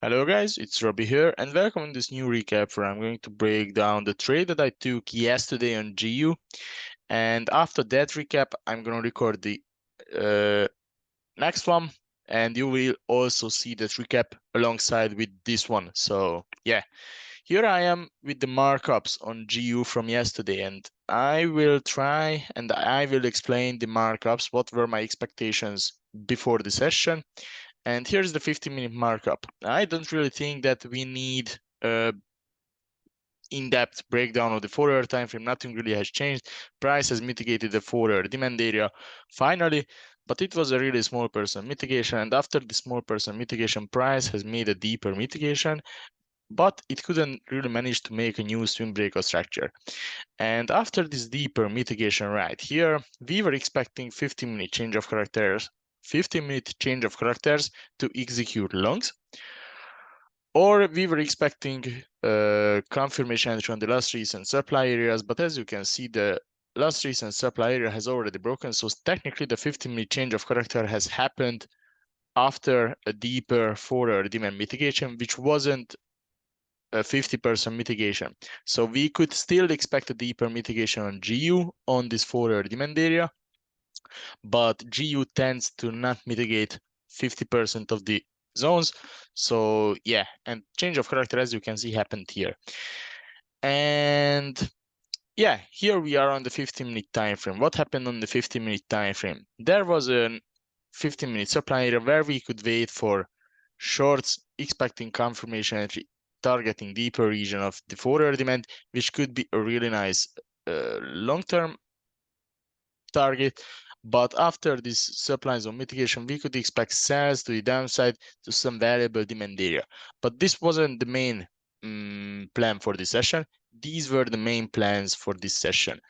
Hello guys, it's Robbie here and welcome in this new recap where I'm going to break down the trade that I took yesterday on GU, and after that recap I'm going to record the uh, next one, and you will also see that recap alongside with this one. So yeah, here I am with the markups on GU from yesterday, and I will try and I will explain the markups, what were my expectations before the session. And here's the 15-minute markup. I don't really think that we need a in-depth breakdown of the 4-hour time frame. Nothing really has changed. Price has mitigated the 4-hour demand area finally, but it was a really small percent mitigation. And after the small percent mitigation, price has made a deeper mitigation, but it couldn't really manage to make a new swing breakout structure. And after this deeper mitigation right here, we were expecting 15-minute change of characters, 15-minute change of characters to execute longs, or we were expecting confirmation entry on the last recent supply areas, but as you can see, the last recent supply area has already broken, so technically the 15-minute change of character has happened after a deeper 4-hour demand mitigation, which wasn't a 50% mitigation. So we could still expect a deeper mitigation on GU on this 4-hour demand area, but GU tends to not mitigate 50% of the zones. So yeah, and change of character, as you can see, happened here. And yeah, here we are on the 15-minute time frame. What happened on the 15-minute time frame? There was a 15-minute supply area where we could wait for shorts, expecting confirmation entry, targeting deeper region of the 4-hour demand, which could be a really nice long-term target. But after this supply zone mitigation, we could expect sales to the downside to some variable demand area. But this wasn't the main plan for this session. These were the main plans for this session.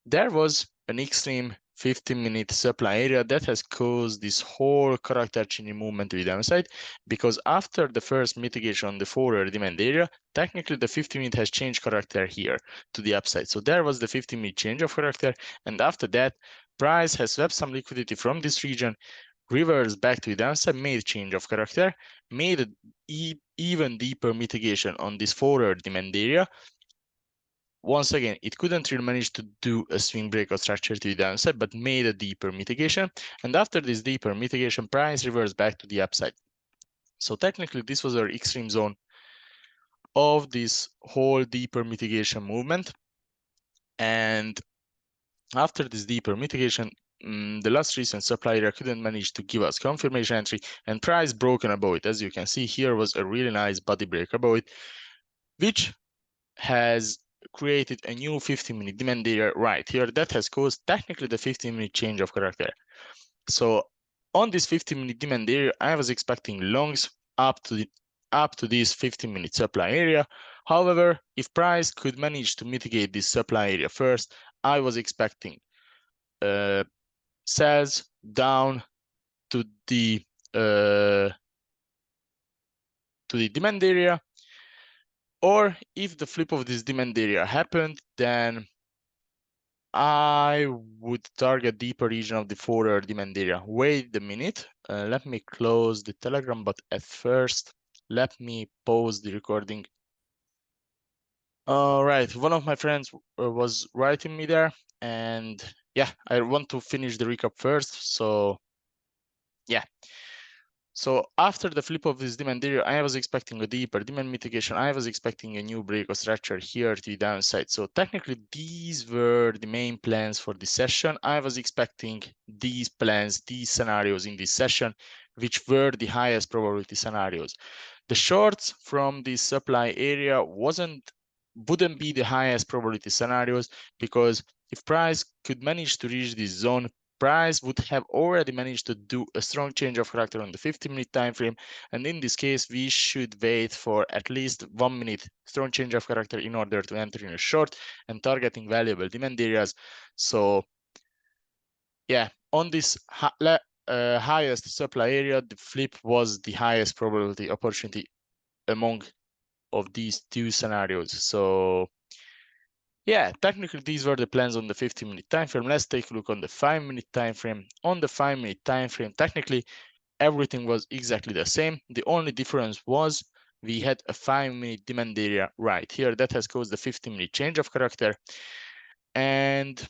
There was an extreme 15-minute supply area that has caused this whole character changing movement to the downside, because after the first mitigation on the 4-hour demand area, technically the 15-minute has changed character here to the upside. So there was the 15-minute change of character, and after that, price has swept some liquidity from this region, reversed back to the downside, made change of character, made an even deeper mitigation on this 4-hour demand area. Once again, it couldn't really manage to do a swing breakout structure to the downside, but made a deeper mitigation. And after this deeper mitigation, price reversed back to the upside. So technically, this was our extreme zone of this whole deeper mitigation movement. And after this deeper mitigation, the last recent supply area couldn't manage to give us confirmation entry, and price broken above it. As you can see, here was a really nice body break above it, which has created a new 15-minute demand area right here that has caused technically the 15-minute change of character. So on this 15-minute demand area, I was expecting longs up to this 15-minute supply area. However, if price could manage to mitigate this supply area first, I was expecting sells down to the demand area, or if the flip of this demand area happened, then I would target deeper region of the 4-hour demand area. Wait a minute, let me close the Telegram, but at first, let me pause the recording. All right, one of my friends was writing me there, and yeah, I want to finish the recap first, so yeah. So after the flip of this demand area, I was expecting a deeper demand mitigation. I was expecting a new breakout structure here to the downside. So technically, these were the main plans for this session. I was expecting these plans, these scenarios in this session, which were the highest probability scenarios. The shorts from the supply area wouldn't be the highest probability scenarios, because if price could manage to reach this zone, price would have already managed to do a strong change of character on the 15-minute time frame, and in this case we should wait for at least 1 minute strong change of character in order to enter in a short and targeting valuable demand areas. So yeah, on this highest supply area, the flip was the highest probability opportunity among of these two scenarios. So yeah, technically these were the plans on the 15-minute time frame. Let's take a look on the 5-minute time frame. On the 5-minute time frame, technically everything was exactly the same. The only difference was we had a 5-minute demand area right here that has caused the 15-minute change of character. And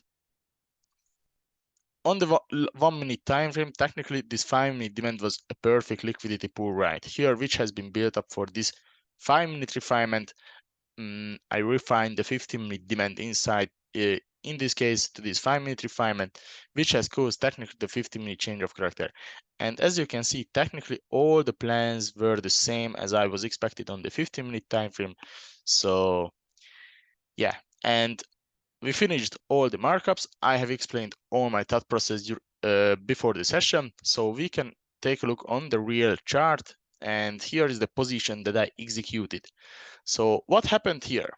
on the 1-minute time frame, technically this 5-minute demand was a perfect liquidity pool right here, which has been built up for this 5-minute refinement. I refined the 15-minute demand inside, in this case, to this 5-minute refinement, which has caused technically the 15-minute change of character. And as you can see, technically all the plans were the same as I was expected on the 15-minute time frame. So yeah, and we finished all the markups. I have explained all my thought process before the session, so we can take a look on the real chart. And here is the position that I executed. So what happened here?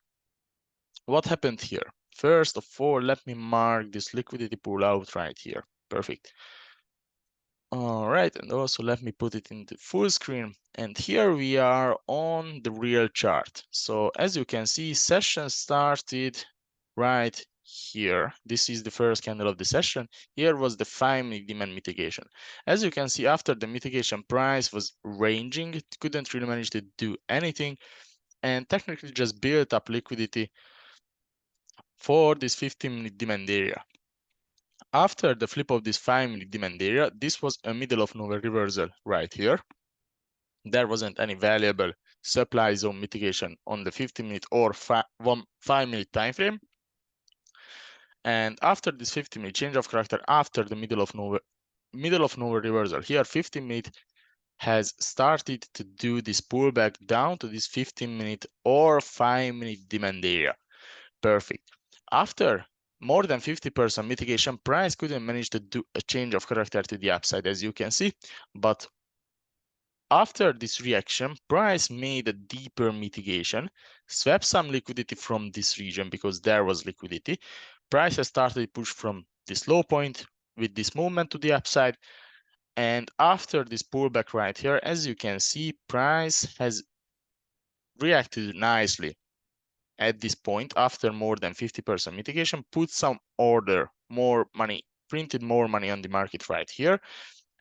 What happened here? First of all, let me mark this liquidity pool out right here. Perfect. All right, and also let me put it in the full screen. And here we are on the real chart. So as you can see, session started right here. This is the first candle of the session. Here was the 5-minute demand mitigation. As you can see, after the mitigation, price was ranging. It couldn't really manage to do anything, and technically just built up liquidity for this 15-minute demand area. After the flip of this 5-minute demand area, this was a middle of nowhere reversal right here. There wasn't any valuable supply zone mitigation on the 15-minute or 5-minute time frame. And after this 15-minute change of character, after the middle of nowhere reversal here, 15-minute has started to do this pullback down to this 15-minute or 5-minute demand area. Perfect. After more than 50% mitigation, price couldn't manage to do a change of character to the upside, as you can see. But after this reaction, price made a deeper mitigation, swept some liquidity from this region because there was liquidity. Price has started to push from this low point with this movement to the upside. And after this pullback right here, as you can see, price has reacted nicely at this point. After more than 50% mitigation, put some order, more money, printed more money on the market right here,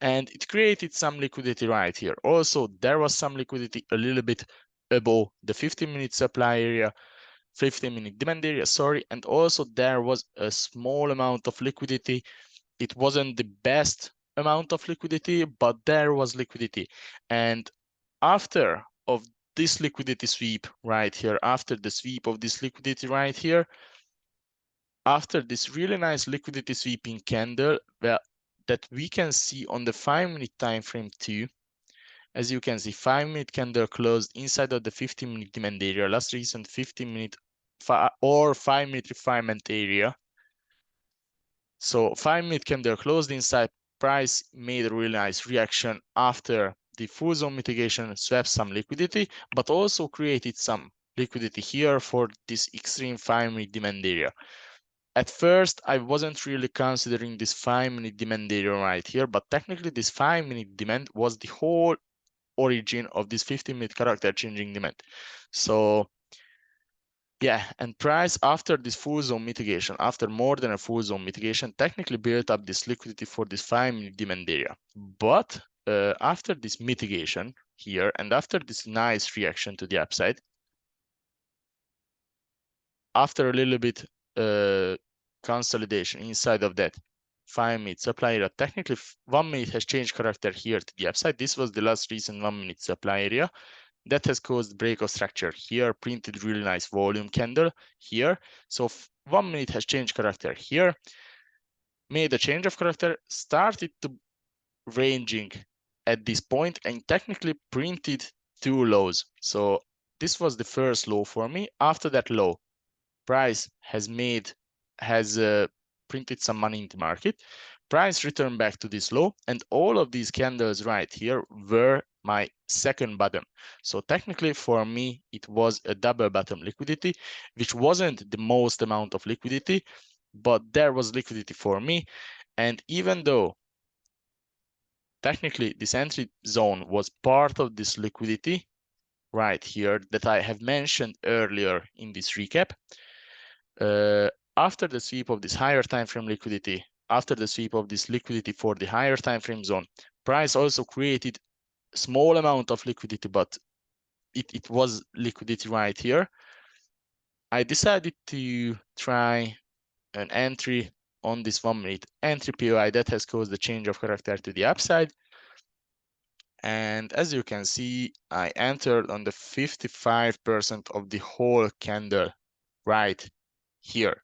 and it created some liquidity right here. Also, there was some liquidity a little bit above the 15-minute supply area, 15-minute demand area, sorry, and also there was a small amount of liquidity. It wasn't the best amount of liquidity, but there was liquidity. And after of this liquidity sweep right here, after the sweep of this liquidity right here, after this really nice liquidity sweeping candle that we can see on the 5-minute time frame too, as you can see, 5-minute candle closed inside of the 15-minute demand area, last recent 15-minute or 5-minute refinement area. So 5-minute candle closed inside, price made a really nice reaction after the full zone mitigation, swept some liquidity, but also created some liquidity here for this extreme 5-minute demand area. At first, I wasn't really considering this 5-minute demand area right here, but technically this 5-minute demand was the whole origin of this 15-minute character changing demand. So yeah, and price after this full zone mitigation, after more than a full zone mitigation, technically built up this liquidity for this 5-minute demand area. But after this mitigation here, and after this nice reaction to the upside, after a little bit consolidation inside of that 5-minute supply area, technically 1 minute has changed character here to the upside. This was the last recent 1-minute supply area. That has caused break of structure here, printed really nice volume candle here. So 1 minute has changed character here, made a change of character, started to ranging at this point, and technically printed 2 lows. So this was the first low for me. After that low, price has printed some money in the market. Price returned back to this low, and all of these candles right here were my second bottom. So technically for me, it was a double bottom liquidity, which wasn't the most amount of liquidity, but there was liquidity for me. And even though technically this entry zone was part of this liquidity right here that I have mentioned earlier in this recap, after the sweep of this higher time frame liquidity, after the sweep of this liquidity for the higher time frame zone, price also created a small amount of liquidity, but it was liquidity right here. I decided to try an entry on this 1 minute entry POI that has caused the change of character to the upside. And as you can see, I entered on the 55% of the whole candle right here.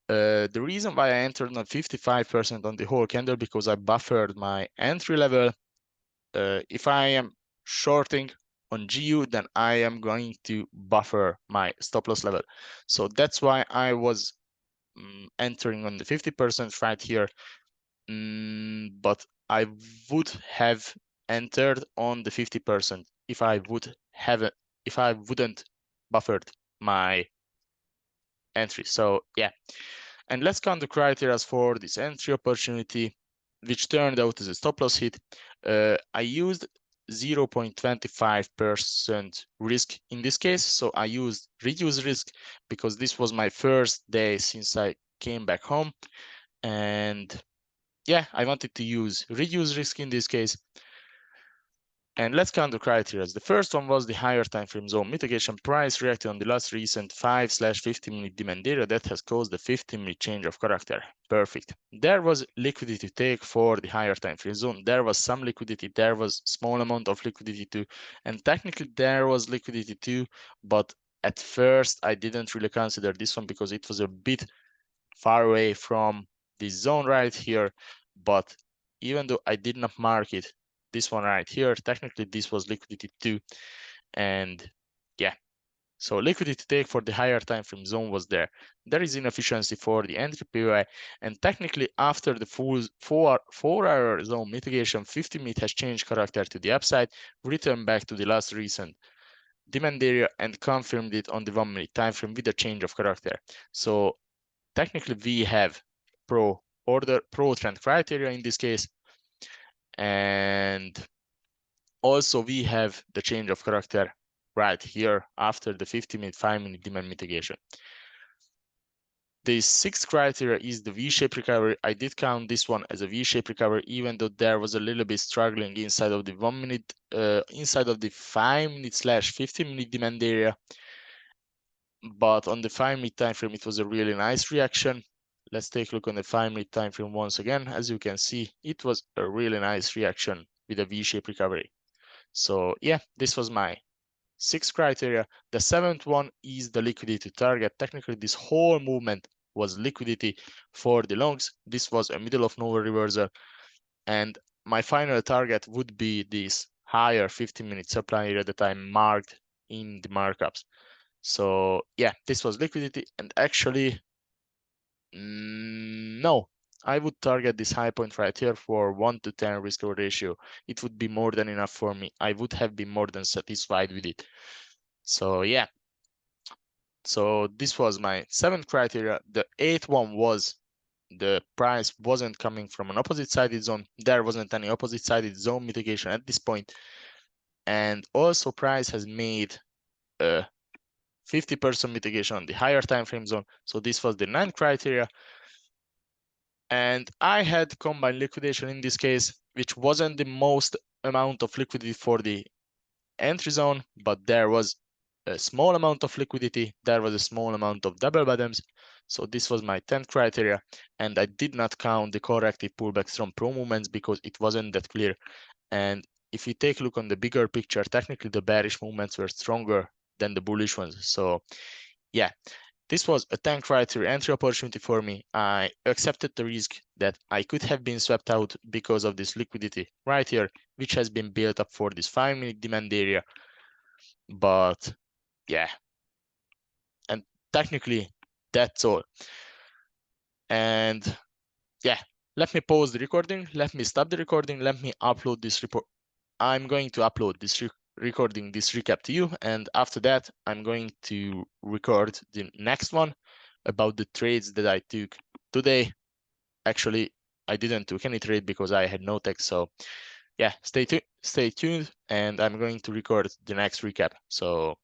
The reason why I entered on 55% on the whole candle, because I buffered my entry level. If I am shorting on GU, then I am going to buffer my stop loss level. So that's why I was entering on the 50% right here. But I would have entered on the 50% if I wouldn't buffered my entry. So yeah, and let's count the criteria for this entry opportunity, which turned out as a stop loss hit. I used 0.25% risk in this case. So I used reduced risk because this was my first day since I came back home. And yeah, I wanted to use reduced risk in this case. And let's count the criteria. The first one was the higher time frame zone mitigation. Price reacted on the last recent 5/50 minute demand area that has caused the 15-minute change of character. Perfect. There was liquidity to take for the higher time frame zone. There was some liquidity. There was small amount of liquidity too. And technically there was liquidity too, but at first I didn't really consider this one because it was a bit far away from this zone right here. But even though I did not mark it, this one right here, technically this was liquidity too. And yeah, so liquidity take for the higher time frame zone was there. There is inefficiency for the entry POI, and technically after the full 4-hour zone mitigation, 50-minute has changed character to the upside, returned back to the last recent demand area and confirmed it on the 1-minute time frame with a change of character. So technically we have pro trend criteria in this case, and also we have the change of character right here after the 50-minute 5-minute demand mitigation. The sixth criteria is the V-shaped recovery. I did count this one as a V-shaped recovery, even though there was a little bit struggling inside of the 1 minute, inside of the 5-minute/50-minute demand area. But on the 5-minute time frame, it was a really nice reaction. Let's take a look on the 5-minute time frame once again. As you can see, it was a really nice reaction with a V-shaped recovery. So yeah, this was my sixth criteria. The seventh one is the liquidity target. Technically, this whole movement was liquidity for the longs. This was a middle of nowhere reversal. And my final target would be this higher 15-minute supply area that I marked in the markups. So yeah, this was liquidity. And actually, no, I would target this high point right here for 1 to 10 risk reward ratio. It would be more than enough for me. I would have been more than satisfied with it. So yeah, so this was my 7th criteria. The 8th one was the price wasn't coming from an opposite sided zone. There wasn't any opposite sided zone mitigation at this point. And also price has made a 50% mitigation on the higher time frame zone. So this was the 9th criteria. And I had combined liquidation in this case, which wasn't the most amount of liquidity for the entry zone, but there was a small amount of liquidity. There was a small amount of double bottoms. So this was my 10th criteria. And I did not count the corrective pullbacks from pro movements because it wasn't that clear. And if you take a look on the bigger picture, technically the bearish movements were stronger than the bullish ones. So yeah, this was a 10 criteria entry opportunity for me. I accepted the risk that I could have been swept out because of this liquidity right here, which has been built up for this 5-minute demand area. But yeah, and technically that's all. And yeah, let me pause the recording. Let me stop the recording. Let me upload this report. I'm going to upload this recording, this recap to you. And after that, I'm going to record the next one about the trades that I took today. Actually, I didn't took any trade because I had no text. So yeah, stay tuned, and I'm going to record the next recap. So